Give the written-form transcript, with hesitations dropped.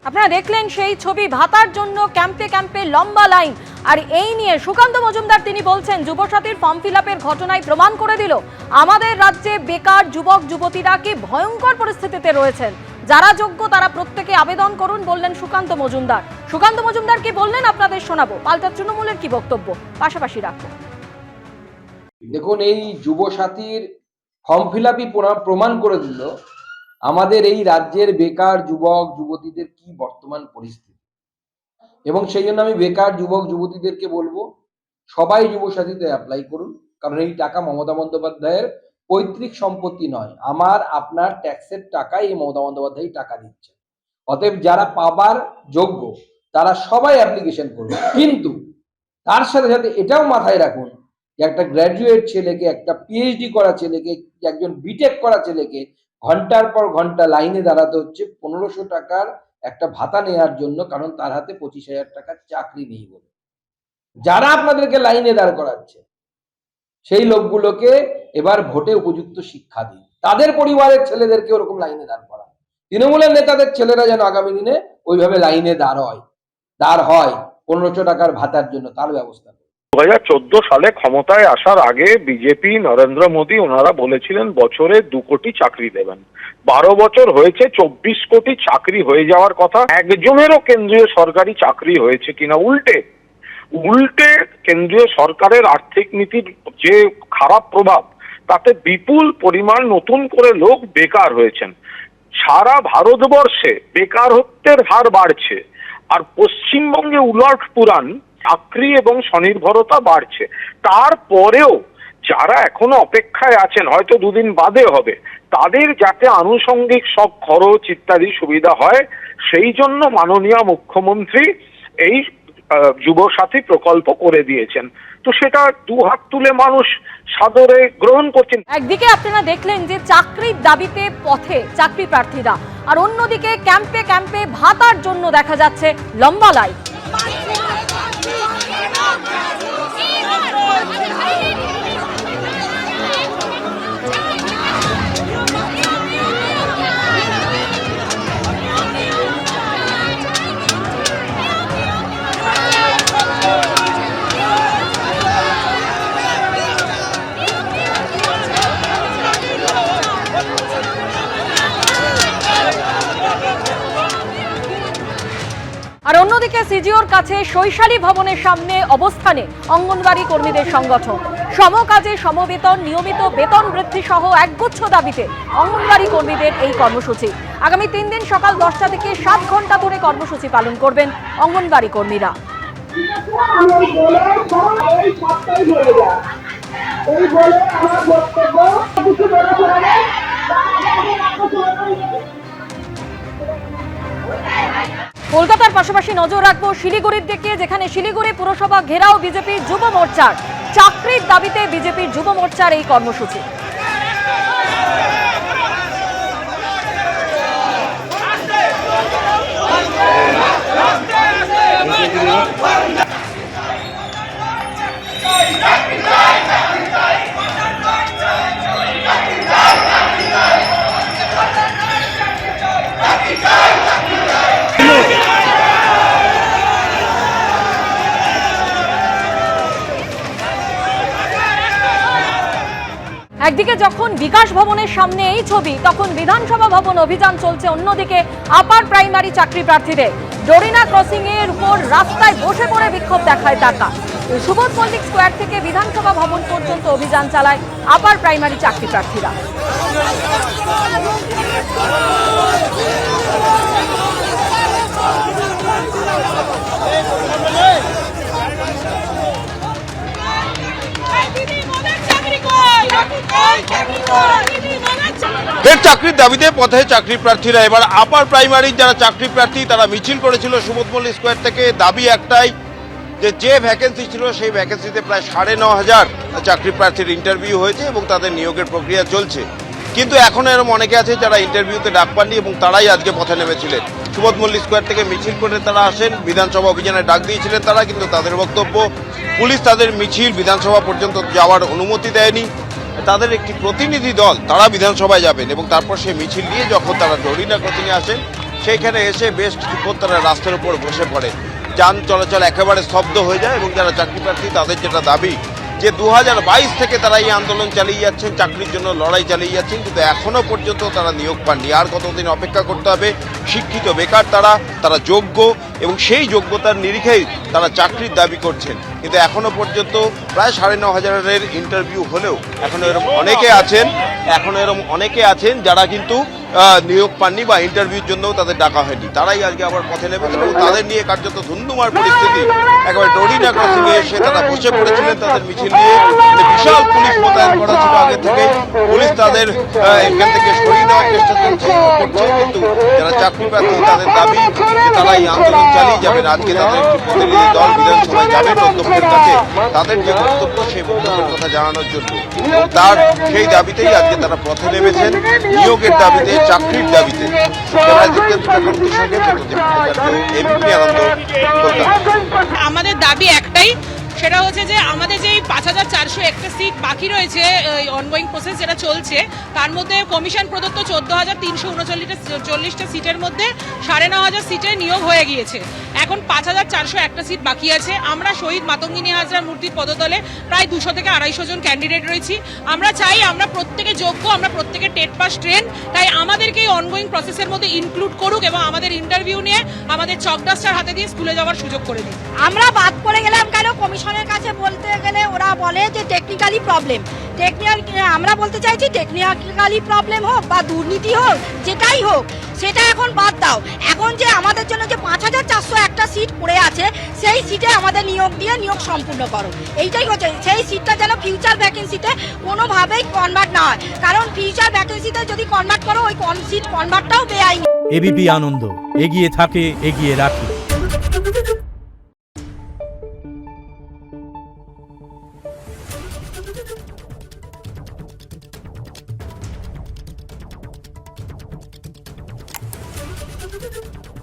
আপনারা দেখলেন সেই ছবি, ভাতার জন্য ক্যাম্পে ক্যাম্পে লম্বা লাইন। আর এই নিয়ে সুকান্ত মজুমদার তিনি বলছেন, যুবসাথীর ফর্ম ফিল আপের ঘটনায় প্রমাণ করে দিল আমাদের রাজ্যে বেকার যুবক যুবতীরা কি ভয়ঙ্কর পরিস্থিতিতে রয়েছেন। যারা যোগ্য তারা প্রত্যেকে আবেদন করুন, বললেন সুকান্ত মজুমদার। সুকান্ত মজুমদার কি বললেন আপনাদের শোনাবো, পাল্টা তৃণমূলের কি বক্তব্য পাশাপাশি রাখবো। দেখুন, এই যুবসাথীর ফর্ম ফিল আপই প্রমাণ করে দিল আমাদের এই রাজ্যের বেকার যুবক যুবতীদের কি বর্তমান পরিস্থিতি। এবং সেই জন্য আমি বেকার যুবক যুবতীদেরকে বলবো, সবাই যুবসাথীতে অ্যাপ্লাই করুন। কারণ এই টাকা মমতা বন্দ্যোপাধ্যায়ের পৈতৃক সম্পত্তি নয়, আমার আপনার ট্যাক্সের টাকাই এই মমতা বন্দ্যোপাধ্যায় টাকা দিচ্ছে। অতএব যারা পাবার যোগ্য তারা সবাই অ্যাপ্লিকেশন করুন। কিন্তু তার সাথে সাথে এটাও মাথায় রাখুন, একটা গ্র্যাজুয়েট ছেলেকে, একটা পিএইচডি করা ছেলেকে, একজন বিটেক করা ছেলেকে ঘন্টার পর ঘন্টা লাইনে দাঁড়াতে হচ্ছে 1500 টাকার একটা ভাতা নেওয়ার জন্য, কারণ তার হাতে 25,000 টাকার চাকরি নেই বলে। যারা আপনাদেরকে লাইনে দাঁড় করাচ্ছে সেই লোকগুলোকে এবার ভোটে উপযুক্ত শিক্ষা দিন, তাদের পরিবারের ছেলেদেরকে ওরকম লাইনে দাঁড় করান। তৃণমূলের নেতাদের ছেলেরা যেন আগামী দিনে ওইভাবে লাইনে দাঁড় হয় 1500 টাকার ভাতার জন্য, তার ব্যবস্থা। 2014 সালে ক্ষমতায় আসার আগে বিজেপি, নরেন্দ্র মোদী ওনারা বলেছিলেন বছরে 2 কোটি চাকরি দেবেন। 12 বছর হয়েছে, 24 কোটি চাকরি হয়ে যাওয়ার কথা। একজনেরও কেন্দ্রীয় সরকারি চাকরি হয়েছে কিনা? উল্টে কেন্দ্রীয় সরকারের আর্থিক নীতির যে খারাপ প্রভাব, তাতে বিপুল পরিমাণ নতুন করে লোক বেকার হয়েছেন। সারা ভারতবর্ষে বেকারত্বের হার বাড়ছে, আর পশ্চিমবঙ্গে উলট পুরাণ চাকরি এবং স্বনির্ভরতা বাড়ছে। তারপরেও যারা এখনো অপেক্ষায় আছেন, হয়তো 2 দিন বাদে হবে, তাদের যাতে আনুষঙ্গিক সব খরচ ইত্যাদি সুবিধা হয়, সেই জন্য মাননীয় মুখ্যমন্ত্রী এই যুবসাথী প্রকল্প করে দিয়েছেন। তো সেটা 2 হাত তুলে মানুষ সাদরে গ্রহণ করছেন। একদিকে আপনারা দেখলেন যে চাকরির দাবিতে পথে চাকরি প্রার্থীরা, আর অন্যদিকে ক্যাম্পে ক্যাম্পে ভাতার জন্য দেখা যাচ্ছে লম্বা লাইন। আর অন্যদিকে সিজিওর কাছে শৈশালী ভবনের সামনে অবস্থানে অঙ্গনওয়াড়ি কর্মীদের সংগঠন। সমকাজে সমবেতন, নিয়মিত বেতন বৃদ্ধি সহ একগুচ্ছ দাবিতে অঙ্গনওয়াড়ি কর্মীদের এই কর্মসূচি। আগামী 3 দিন সকাল 10টা থেকে 7 ঘন্টা ধরে কর্মসূচি পালন করবেন অঙ্গনওয়াড়ি কর্মীরা। কলকাতার পাশাপাশি নজর রাখবো শিলিগুড়ির দিকে, যেখানে শিলিগুড়ি পুরসভা ঘেরাও বিজেপির যুব মোর্চার। চাকরির দাবিতে বিজেপির যুব মোর্চার এই কর্মসূচি। একদিকে যখন বিকাশ ভবনের সামনে এই ছবি, তখন বিধানসভা ভবন অভিযান চলছে অন্যদিকে আপার প্রাইমারি চাকরি প্রার্থীদের। ডোরিনা ক্রসিং এর উপর রাস্তায় বসে পড়ে বিক্ষোভ দেখায় তারা। সুবোধ মল্লিক স্কোয়ার থেকে বিধানসভা ভবন পর্যন্ত অভিযান চালায় আপার প্রাইমারি চাকরি প্রার্থীরা। ফের চাকরির দাবিতে পথে চাকরি প্রার্থীরা। এবার আপার প্রাইমারির যারা চাকরি প্রার্থী তারা মিছিল করেছিল সুবোধ মল্লিক স্কোয়ার থেকে। দাবি একটাই, যে ভ্যাকেন্সি ছিল সেই ভ্যাকেন্সিতে প্রায় 9,500 চাকরি প্রার্থীর ইন্টারভিউ হয়েছে এবং তাদের নিয়োগের প্রক্রিয়া চলছে। কিন্তু এখনো এরকম অনেকে আছে যারা ইন্টারভিউতে ডাক পাননি এবং তারাই আজকে পথে নেমেছিলেন। সুবোধ মল্লিক স্কোয়ার থেকে মিছিল করে তারা আসেন, বিধানসভা অভিযানে ডাক দিয়েছিলেন তারা, কিন্তু তাদের বক্তব্য পুলিশ তাদের মিছিল বিধানসভা পর্যন্ত যাওয়ার অনুমতি দেয়নি। তাদের একটি প্রতিনিধি দল তারা বিধানসভায় যাবেন এবং তারপর সেই মিছিল নিয়ে যখন তারা ডোরিনা ক্রসিংয়ে আসেন, সেইখানে এসে বেশ কিছুক্ষণ তারা রাস্তার উপর বসে পড়ে। যান চলাচল একেবারে স্তব্ধ হয়ে যায় এবং যারা চাকরি প্রার্থী তাদের যেটা দাবি যে 2022 থেকে তারা এই আন্দোলন চালিয়ে যাচ্ছেন, চাকরির জন্য লড়াই চালিয়ে যাচ্ছেন, কিন্তু এখনো পর্যন্ত তারা নিয়োগ পাননি। আর কতদিন অপেক্ষা করতে হবে? শিক্ষিত বেকার তারা যোগ্য এবং সেই যোগ্যতার নিরিখেই তারা চাকরির দাবি করছেন, কিন্তু এখনো পর্যন্ত প্রায় 9,500-এর ইন্টারভিউ হলেও এখনো এরকম অনেকে আছেন যারা কিন্তু নিয়োগ পাননি বা ইন্টারভিউর জন্য তাদের ডাকা হয়নি। তারাই আজকে আবার পথে নেমেছেন এবং তাদের নিয়ে কার্যত ধুন্ধুমার পরিস্থিতি। একেবারে ডরিনা ক্রসিংয়ে এসে তারা বসে পড়েছিলেন তাদের মিছিল নিয়ে। বিশাল পুলিশ মোতায়েন করা ছিল আগে থেকে, পুলিশ তাদের এখান থেকে সরিয়ে নেওয়ার চেষ্টা করছে, কিন্তু যারা চাকরি প্রার্থী তাদের দাবি যে তারা এই আন্দোলন চালিয়ে যাবেন। আজকে তাদের একটি প্রতিনিধি দল বিধানসভায় যাবেন অধ্যক্ষের কাছে, তাদের যে বক্তব্য সেই বক্তব্যের কথা জানানোর জন্য, এবং তার সেই দাবিতেই আজকে তারা পথে নেমেছেন, নিয়োগের দাবিতে, চাকরির দাবিতে। এবিপি আনন্দ, কলকাতা। আমাদের দাবি একটাই, সেটা হচ্ছে যে আমাদের যে 5,401টা সিট বাকি রয়েছে অনগোয়িং প্রসেস যেটা চলছে, তার মধ্যে কমিশন প্রদত্ত 14,339টা সিটের মধ্যে 9,500 সিটে নিয়োগ হয়ে গিয়েছে। এখন 5,401টা সিট বাকি আছে। আমরা শহীদ মাতঙ্গিনী হাজরার মূর্তির পদতলে প্রায় 200 থেকে 250 জন ক্যান্ডিডেট রয়েছি। আমরা চাই আমরা প্রত্যেকে যোগ্য, আমরা প্রত্যেকে টেট পাস ট্রেন, তাই আমাদেরকে এই অনগোয়িং প্রসেসের মধ্যে ইনক্লুড করুক এবং আমাদের ইন্টারভিউ নিয়ে আমাদের চক ডাস্টার হাতে দিয়ে স্কুলে যাওয়ার সুযোগ করে দিন। আমরা বাদ পড়ে গেলাম কেন? কমিশনের কাছে বলতে গেলে ওরা বলে যে টেকনিক্যালি প্রবলেম। আমরা বলতে চাইছি টেকনিক্যালি প্রবলেম হোক বা দুর্নীতি হোক, যেটাই হোক সেটা এখন বাদ দাও। এখন যে আমাদের জন্য যে 5,401টা সিট পড়ে আছে, সেই সিটে আমাদের নিয়োগ দিয়ে নিয়োগ সম্পূর্ণ করো, এইটাই হচ্ছে। সেই সিটটা যেন ফিউচার ভ্যাকেন্সিতে কোনোভাবেই কনভার্ট না হয়, কারণ ফিউচার ভ্যাকেন্সিতে যদি কনভার্ট করো ওই সিট কনভার্টটাও বেআইনি। এবিপি আনন্দ, এগিয়ে থাকে, এগিয়ে রাখে। Thank you.